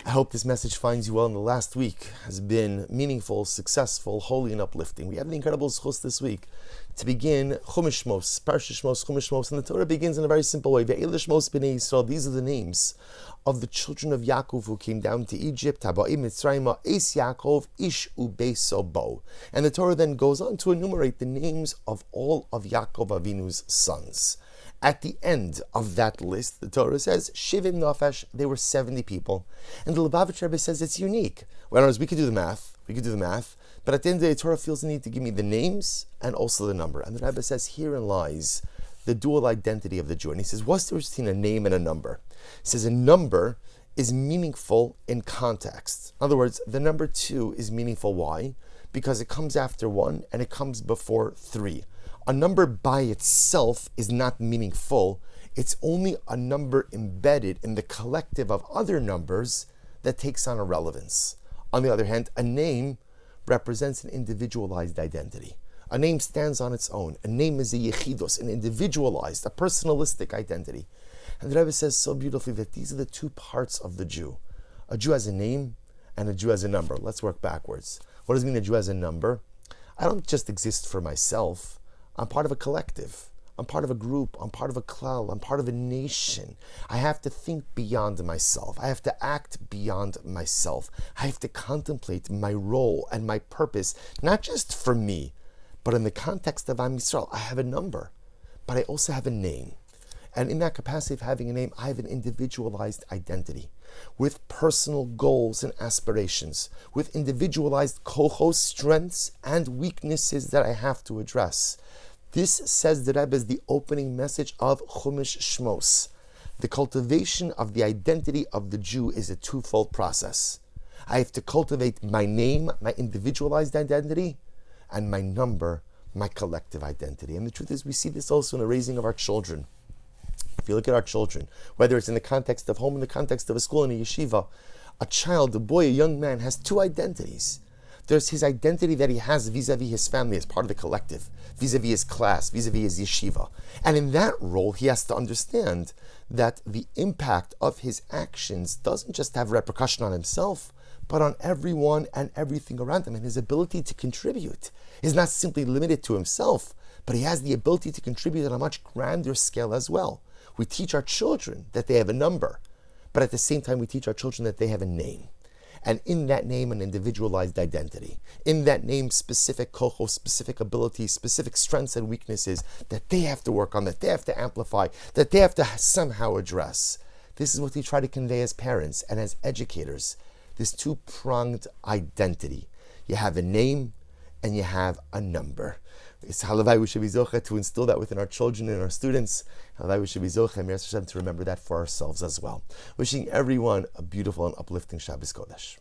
I hope this message finds you well. In the last week has been meaningful, successful, holy, and uplifting. We have the incredible zchus this week to begin Shemos, Parsha Shemos, Shemos, and the Torah begins in a very simple way. Ve'el Shemos b'nei Yisrael. These are the names of the children of Yaakov who came down to Egypt. Haba'im Mitzrayim, Es Yaakov, Ish u'Beiso Bo. And the Torah then goes on to enumerate the names of all of Yaakov Avinu's sons. At the end of that list, the Torah says, Shivim Nafesh, they were 70 people. And the Lubavitch Rebbe says it's unique. Well, in other words, we could do the math, but at the end of the day, the Torah feels the need to give me the names and also the number. And the Rebbe says, herein lies the dual identity of the Jew. And he says, what's the difference between a name and a number? He says a number is meaningful in context. In other words, the number 2 is meaningful. Why? Because it comes after 1 and it comes before 3. A number by itself is not meaningful. It's only a number embedded in the collective of other numbers that takes on a relevance. On the other hand, a name represents an individualized identity. A name stands on its own. A name is a yechidos, an individualized, a personalistic identity. And the Rebbe says so beautifully that these are the two parts of the Jew. A Jew has a name and a Jew has a number. Let's work backwards. What does it mean a Jew has a number? I don't just exist for myself. I'm part of a collective. I'm part of a group. I'm part of a klal. I'm part of a nation. I have to think beyond myself. I have to act beyond myself. I have to contemplate my role and my purpose, not just for me, but in the context of Am Yisrael. I have a number, but I also have a name. And in that capacity of having a name, I have an individualized identity with personal goals and aspirations, with individualized kochos, strengths, and weaknesses that I have to address. This, says the Rebbe, is the opening message of Chumash Shemos. The cultivation of the identity of the Jew is a twofold process. I have to cultivate my name, my individualized identity, and my number, my collective identity. And the truth is, we see this also in the raising of our children. If you look at our children, whether it's in the context of home, in the context of a school, in a yeshiva, a child, a boy, a young man has two identities. There's his identity that he has vis-a-vis his family as part of the collective, vis-a-vis his class, vis-a-vis his yeshiva. And in that role, he has to understand that the impact of his actions doesn't just have repercussion on himself, but on everyone and everything around him. And his ability to contribute is not simply limited to himself, but he has the ability to contribute on a much grander scale as well. We teach our children that they have a number, but at the same time we teach our children that they have a name. And in that name, an individualized identity. In that name, specific kochos, specific abilities, specific strengths and weaknesses that they have to work on, that they have to amplify, that they have to somehow address. This is what we try to convey as parents and as educators. This two-pronged identity. You have a name and you have a number. It's halavai we should be zoche to instill that within our children and our students. Halavai we should be zoche to remember that for ourselves as well. Wishing everyone a beautiful and uplifting Shabbos Kodesh.